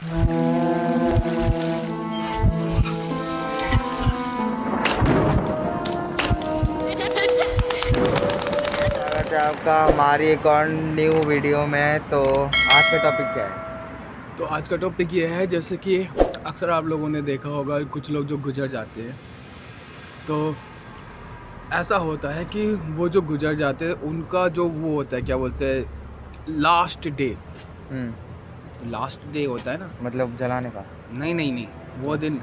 स्वागत है आपका हमारी एक और न्यू वीडियो में। तो आज का टॉपिक क्या है? तो आज का टॉपिक ये है, जैसे कि अक्सर आप लोगों ने देखा होगा कुछ लोग जो गुजर जाते हैं, तो ऐसा होता है कि वो जो गुजर जाते हैं उनका जो वो होता है, क्या बोलते हैं, लास्ट डे। लास्ट डे होता है ना, मतलब जलाने का? नहीं, वो दिन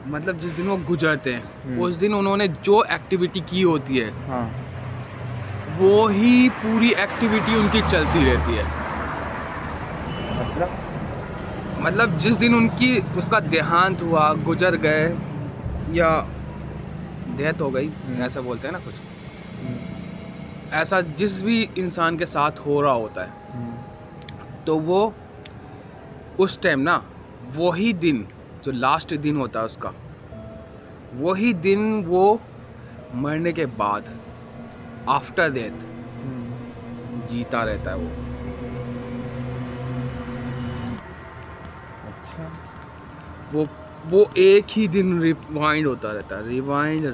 मतलब जिस दिन वो गुजरते हैं उस हम्म। दिन उन्होंने जो एक्टिविटी की होती है हाँ। वो ही पूरी एक्टिविटी उनकी चलती रहती है। मतलब जिस दिन उनकी उसका देहांत हुआ, गुजर गए या डेथ हो गई, ऐसा बोलते हैं ना कुछ, ऐसा जिस भी इंसान के साथ हो रहा होता है, तो वो उस टाइम ना, वही दिन जो लास्ट दिन होता है उसका, वही दिन वो मरने के बाद आफ्टर डेथ जीता रहता है वो। अच्छा। वो एक ही दिन रिवाइंड होता रहता है, रिवाइंड,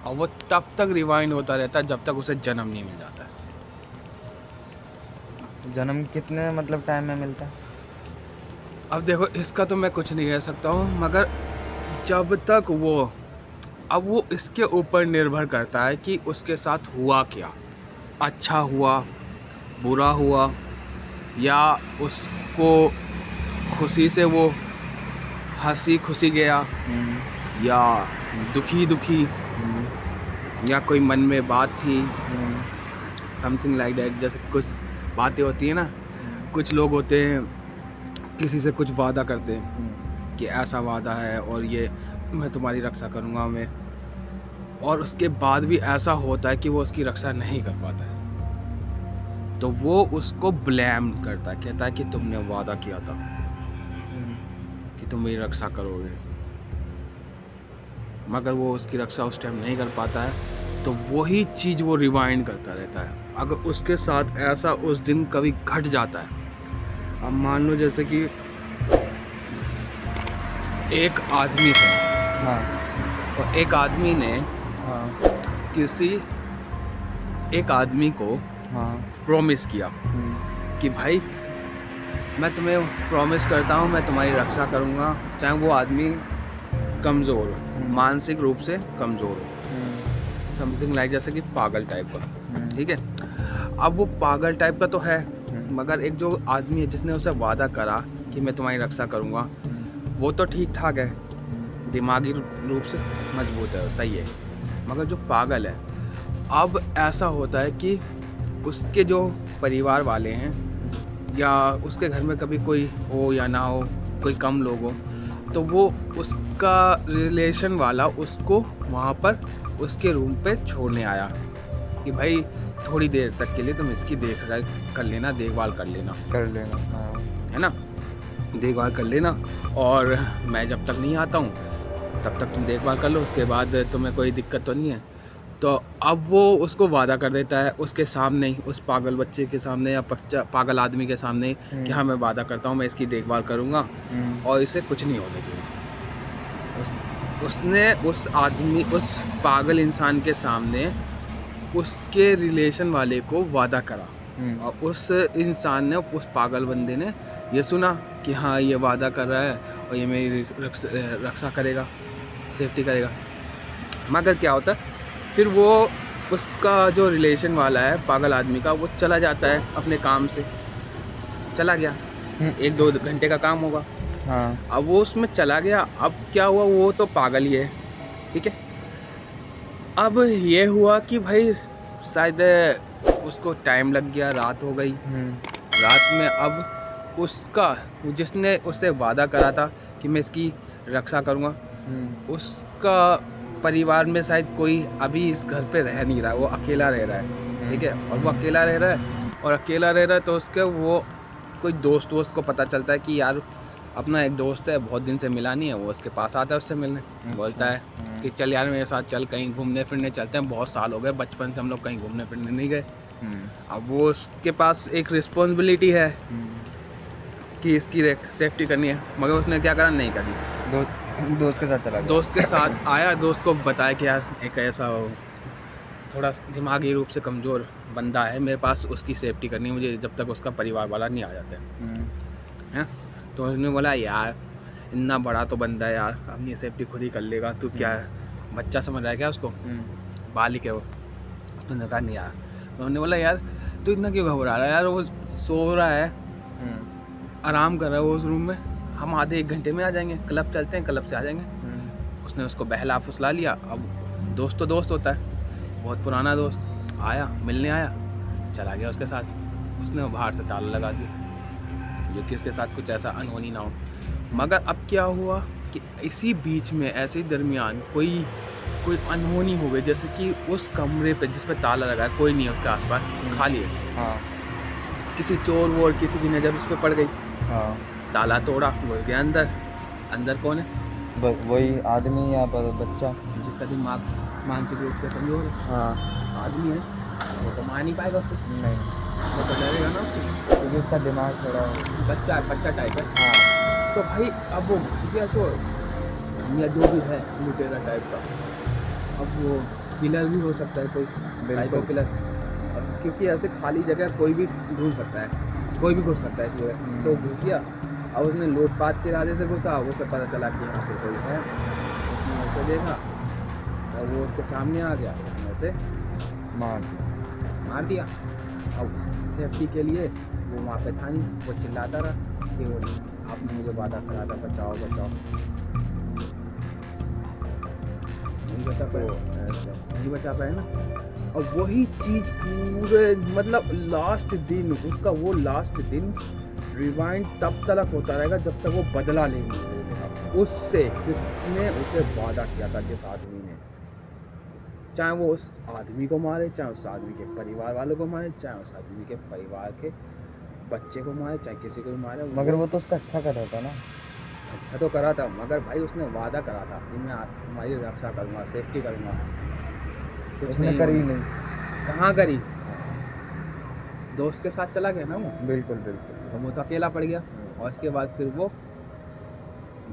और वो तब तक रिवाइंड होता रहता है जब तक उसे जन्म नहीं मिल जाता है। जन्म कितने मतलब टाइम में मिलता है? अब देखो, इसका तो मैं कुछ नहीं कह सकता हूँ, मगर जब तक अब वो इसके ऊपर निर्भर करता है कि उसके साथ हुआ क्या, अच्छा हुआ, बुरा हुआ, या उसको खुशी से वो हंसी खुशी गया, या दुखी, या कोई मन में बात थी, समथिंग लाइक दैट। जैसे कुछ बातें होती है ना, कुछ लोग होते हैं किसी से कुछ वादा करते हैं कि ऐसा वादा है और ये मैं तुम्हारी रक्षा करूँगा मैं, और उसके बाद भी ऐसा होता है कि वो उसकी रक्षा नहीं कर पाता है, तो वो उसको ब्लेम करता है, कहता है कि तुमने वादा किया था कि तुम मेरी रक्षा करोगे, मगर वो उसकी रक्षा उस टाइम नहीं कर पाता है, तो वही चीज़ वो रिवाइंड करता रहता है। अगर उसके साथ ऐसा उस दिन कभी घट जाता है, अब मान लो जैसे कि एक आदमी था, हाँ। और एक आदमी ने किसी एक आदमी को प्रॉमिस किया कि भाई मैं तुम्हें प्रॉमिस करता हूँ, मैं तुम्हारी रक्षा करूँगा, चाहे वो आदमी कमज़ोर हो, मानसिक रूप से कमज़ोर हो, समथिंग लाइक जैसे कि पागल टाइप का, ठीक है। अब वो पागल टाइप का तो है, मगर एक जो आदमी है जिसने उसे वादा करा कि मैं तुम्हारी रक्षा करूँगा, वो तो ठीक ठाक है, दिमागी रूप से मजबूत है, सही है, मगर जो पागल है, अब ऐसा होता है कि उसके जो परिवार वाले हैं या उसके घर में कभी कोई हो या ना हो, कोई कम लोग हो, तो वो उसका रिलेशन वाला उसको वहाँ पर उसके रूम पे छोड़ने आया कि भाई थोड़ी देर तक के लिए तुम इसकी देखभाल कर लेना, हाँ। है ना, देखभाल कर लेना, और मैं जब तक नहीं आता हूँ तब तक तुम देखभाल कर लो, उसके बाद तुम्हें कोई दिक्कत तो नहीं है। तो अब वो उसको वादा कर देता है उसके सामने ही, उस पागल बच्चे के सामने या पागल आदमी के सामने कि हाँ मैं वादा करता हूँ मैं इसकी देखभाल करूँगा और इसे कुछ नहीं होने दूँगा। उसने उस आदमी, उस पागल इंसान के सामने उसके रिलेशन वाले को वादा करा, और उस इंसान ने, उस पागल बंदे ने ये सुना कि हाँ ये वादा कर रहा है और ये मेरी रक्षा करेगा, सेफ्टी करेगा, मगर क्या होता है फिर वो उसका जो रिलेशन वाला है पागल आदमी का, वो चला जाता है अपने काम से, चला गया, 1-2 घंटे का काम होगा, हाँ। अब वो उसमें चला गया। अब क्या हुआ, वो तो पागल ही है, ठीक है। अब ये हुआ कि भाई शायद उसको टाइम लग गया, रात हो गई, रात में अब उसका, जिसने उससे वादा करा था कि मैं इसकी रक्षा करूँगा, उसका परिवार में शायद कोई अभी इस घर पे रह नहीं रहा, वो अकेला रह रहा है, ठीक है, और वो अकेला रह रहा है, तो उसके वो कोई दोस्त को पता चलता है कि यार अपना एक दोस्त है, बहुत दिन से मिला नहीं है, वो उसके पास आता है उससे मिलने, बोलता है कि चल यार मेरे साथ चल, कहीं घूमने फिरने चलते हैं, बहुत साल हो गए, बचपन से हम लोग कहीं घूमने फिरने नहीं गए। अब वो उसके पास एक रिस्पॉन्सिबिलिटी है कि इसकी सेफ्टी करनी है, मगर उसने क्या करा, नहीं करी। दोस्त के साथ चला गया। दोस्त के साथ आया, दोस्त को बताया कि यार एक ऐसा थोड़ा दिमागी रूप से कमज़ोर बंदा है मेरे पास, उसकी सेफ्टी करनी है मुझे जब तक उसका परिवार वाला नहीं आ जाता है। तो उसने बोला यार इतना बड़ा तो बंदा है यार, अपनी सेफ्टी खुद ही कर लेगा, तू क्या है बच्चा समझ रहा है क्या उसको, बालिक है वो। तो उन्होंने कहा नहीं यार। तो उन्होंने बोला यार तू इतना क्यों घबरा रहा है यार, वो सो रहा है, आराम कर रहा है वो उस रूम में, हम आधे 1 घंटे में आ जाएंगे, क्लब चलते हैं, क्लब से आ जाएंगे। उसने उसको बहला फुसला लिया। अब दोस्त तो दोस्त होता है, बहुत पुराना दोस्त आया, मिलने आया, चला गया उसके साथ। उसने बाहर से ताला लगा दिया, जो कि उसके साथ कुछ ऐसा अनहोनी ना हो। मगर अब क्या हुआ कि इसी बीच में ऐसे ही दरमियान कोई अनहोनी हो गई, जैसे कि उस कमरे पे जिस पे ताला लगा है कोई नहीं है उसके आसपास, खाली है। हाँ। किसी चोर वोर किसी की नज़र उस पर पड़ गई। हाँ। ताला तोड़ा, वो गया अंदर। अंदर कौन है? वही आदमी या बच्चा जिसका दिमाग मानसिक रूप से कमजोर है। हाँ। आदमी है, वो तो मान नहीं पाएगा उससे, नहीं, वो तो डरेगा ना उससे, क्योंकि उसका दिमाग थोड़ा बच्चा है, बच्चा टाइप है। हाँ। तो भाई अब वो घुस गया तो, या जो भी है लुटेरा टाइप का, अब वो किलर भी हो सकता है, कोई साइको किलर। अब क्योंकि ऐसे खाली जगह कोई भी ढूंढ सकता है, कोई भी घुस सकता है इस जगह। तो घुस गया। अब उसने लूटपाट के इरादे से घुसा, उसे पता चला कि यहाँ पे कोई है, उसने उसे देखा और वो उसके सामने आ गया, उसने उसे मार दिया। अब सेफ्टी के लिए वो वहाँ पे था नहीं, वो चिल्लाता रहा कि वो आपने मुझे वादा करा था, बचाओ बचाओ, नहीं बचा पाया, नहीं बचा पाया ना। और वही चीज़ पूरे मतलब लास्ट दिन, उसका वो लास्ट दिन रिवाइंड तब तक होता रहेगा जब तक वो बदला नहीं लेगा उससे जिसने उसे वादा किया था, जिस आदमी ने, चाहे वो उस आदमी को मारे, चाहे उस आदमी के परिवार वालों को मारे, चाहे उस आदमी के परिवार के बच्चे को मारे, चाहे किसी को भी मारे। मगर वो तो उसका अच्छा कर रहा था ना। अच्छा तो करा था, मगर भाई उसने वादा करा था कि मैं तुम्हारी रक्षा करूँगा, सेफ्टी करूँगा। उसने करी नहीं। कहाँ करी? दोस्त के साथ चला गया ना वो। बिल्कुल बिल्कुल। तो वो तो अकेला पड़ गया, और उसके बाद फिर वो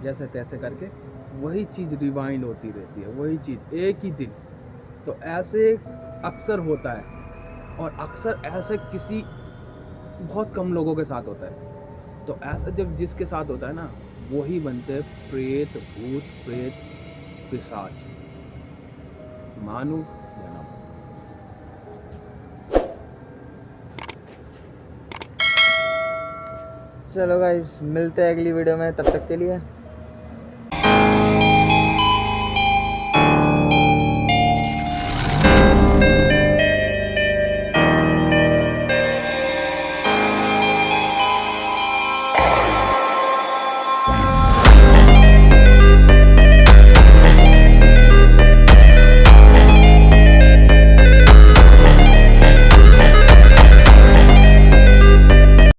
जैसे तैसे करके वही चीज़ रिवाइंड होती रहती है, वही चीज़ एक ही दिन। तो ऐसे अक्सर होता है, और अक्सर ऐसे किसी बहुत कम लोगों के साथ होता है। तो ऐसा जब जिसके साथ होता है ना, वही बनते हैं प्रेत, भूत प्रेत, पिशाच, मानो या ना। चलो गाइस, मिलते हैं अगली वीडियो में, तब तक के लिए